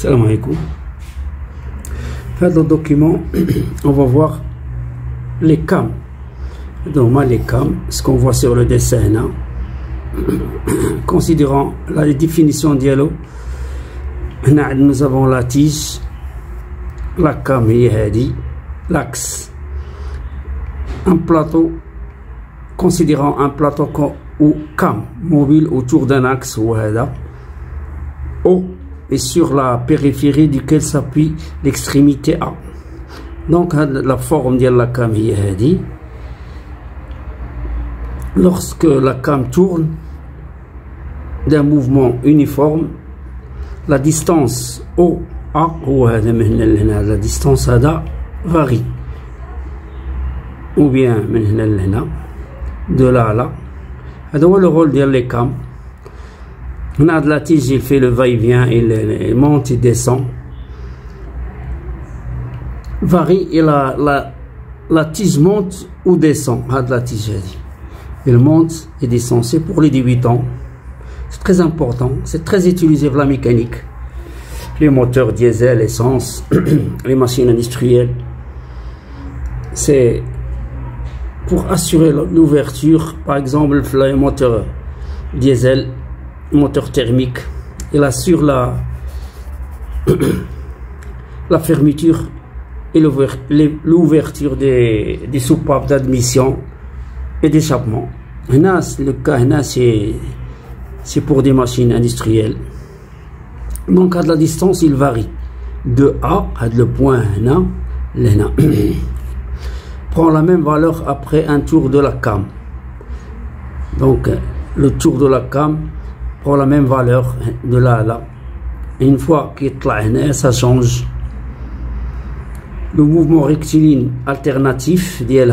Salam alaikum. Dans le document, on va voir les cams. Donc, les cams, ce qu'on voit sur le dessin, hein. Considérant la définition dialogue, nous avons la tige, la cam, l'axe, un plateau, considérant un plateau ou cam mobile autour d'un axe ou haut et sur la périphérie duquel s'appuie l'extrémité A. Donc la forme de la cam est lorsque la cam tourne d'un mouvement uniforme, la distance OA ou la distance ADA varie, ou bien de là à là. C'est le rôle de les cams. On a de la tige, il fait le va-et-vient, il monte, il descend. Varie et la tige monte ou descend. A de la tige, il monte et descend. C'est pour les débutants. C'est très important. C'est très utilisé pour la mécanique. Les moteurs diesel, essence, les machines industrielles. C'est pour assurer l'ouverture, par exemple, le moteur diesel, moteur thermique, il assure la fermeture et l'ouverture des soupapes d'admission et d'échappement. Le cas, c'est pour des machines industrielles. Donc, à la distance, il varie. De A à le point prend la même valeur après un tour de la cam. Donc, le tour de la cam prend la même valeur de là à là. Et une fois qu'il est ça change. Le mouvement rectiligne alternatif de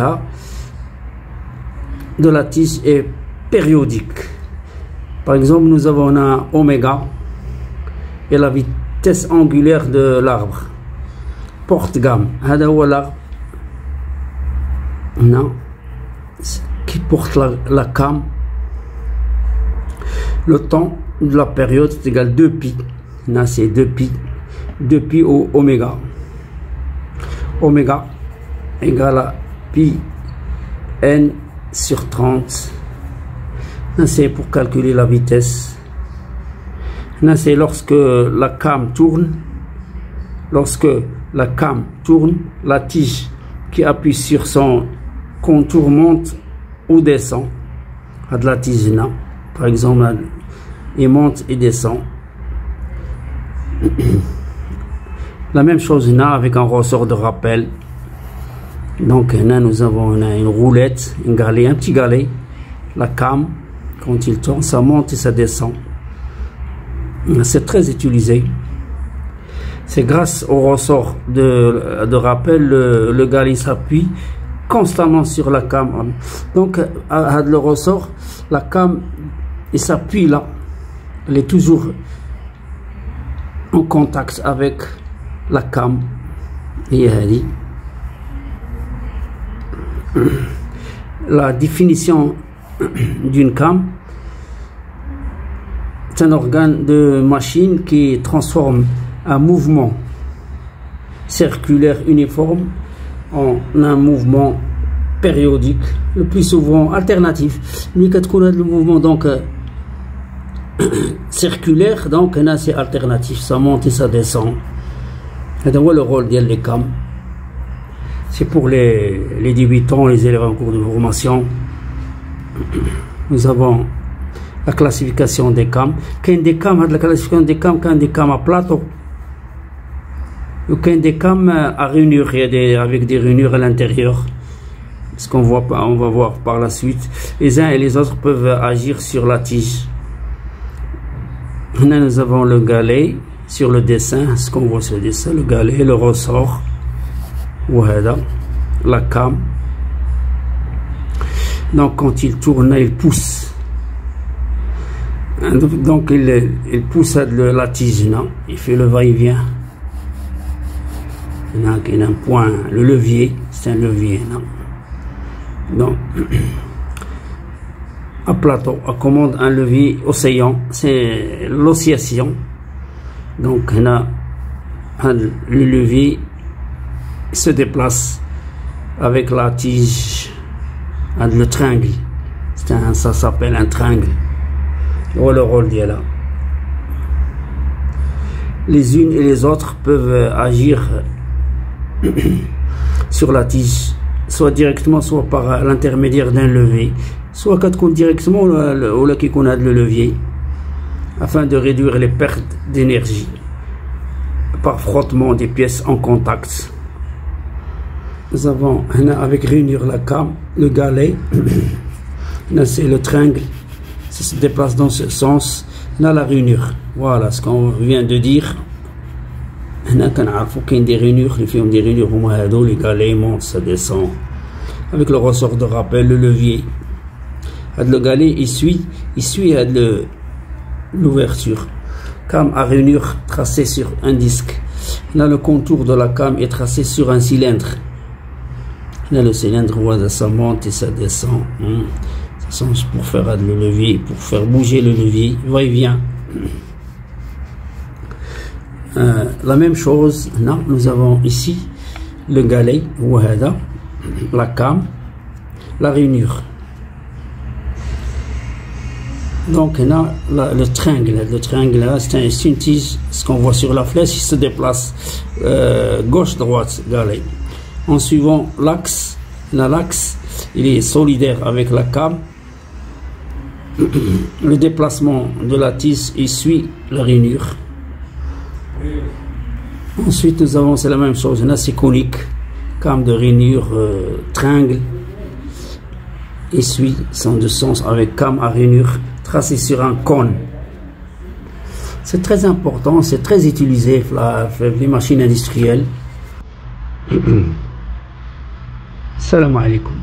la tige est périodique. Par exemple, nous avons un oméga et la vitesse angulaire de l'arbre. Porte-gamme. L'arbre qui porte la cam. Le temps de la période est égal à 2pi. Là, c'est 2pi. 2pi au oméga. Oméga égale à pi n sur 30. Là, c'est pour calculer la vitesse. Là, c'est lorsque la cam tourne. Lorsque la cam tourne, la tige qui appuie sur son contour monte ou descend. À de la tige là. Par exemple, il monte et descend. La même chose là avec un ressort de rappel. Donc là nous avons une roulette, un petit galet. La cam, quand il tourne, ça monte et ça descend. C'est très utilisé. C'est grâce au ressort de rappel, le galet s'appuie constamment sur la cam. Donc à le ressort, la cam il s'appuie là, elle est toujours en contact avec la cam. Et la définition d'une cam, c'est un organe de machine qui transforme un mouvement circulaire uniforme en un mouvement périodique, le plus souvent alternatif. Mais quand on a le mouvement donc circulaire, donc là c'est alternatif, ça monte et ça descend. Et donc le rôle des cams, c'est pour les débutants, les élèves en cours de formation. Nous avons la classification des cams. Quand des cams, la classification des cams, quand des cams à plateau, ou quand des cams à rainures, avec des rainures à l'intérieur. Ce qu'on voit, on va voir par la suite. Les uns et les autres peuvent agir sur la tige. Là, nous avons le galet sur le dessin, ce qu'on voit sur le dessin, le galet, le ressort, voilà, la cam. Donc quand il tourne, il pousse. Donc il pousse la tige, non? Il fait le va-et-vient. Il y a un point, le levier, c'est un levier, non? Donc, à plateau, à commande un levier oscillant, c'est l'oscillation. Donc, le levier se déplace avec la tige, le triangle. Ça s'appelle un triangle. Voilà le rôle d'elle là. Les unes et les autres peuvent agir sur la tige, soit directement, soit par l'intermédiaire d'un levier, soit directement ou là qui connaît le levier, afin de réduire les pertes d'énergie par frottement des pièces en contact. Nous avons avec réunir la cam, le galet, là c'est le triangle, ça se déplace dans ce sens, là la rainure. Voilà ce qu'on vient de dire. هنا كنعرفوا كاين des rainures اللي فيهم des rainures هما هادو les galets montent, ça descend avec le ressort de rappel, le levier. Le galet il suit l'ouverture. Cam à rainure tracée sur un disque. Là le contour de la cam est tracé sur un cylindre. Là le cylindre, voilà, ça monte et ça descend. Ça change pour faire le levier, pour faire bouger le levier, va-et-vient. La même chose, là, nous avons ici le galet, la cam, la rainure. Donc là, le triangle là, c'est une tige, ce qu'on voit sur la flèche, il se déplace gauche-droite, galet. En suivant l'axe, il est solidaire avec la cam. Le déplacement de la tige, il suit la rainure. Ensuite, nous avons, c'est la même chose, là c'est conique, cam de rainure, triangle, et suit son deux sens avec cam à rainure tracé sur un cône. C'est très important, c'est très utilisé dans les machines industrielles. Salam alaikum.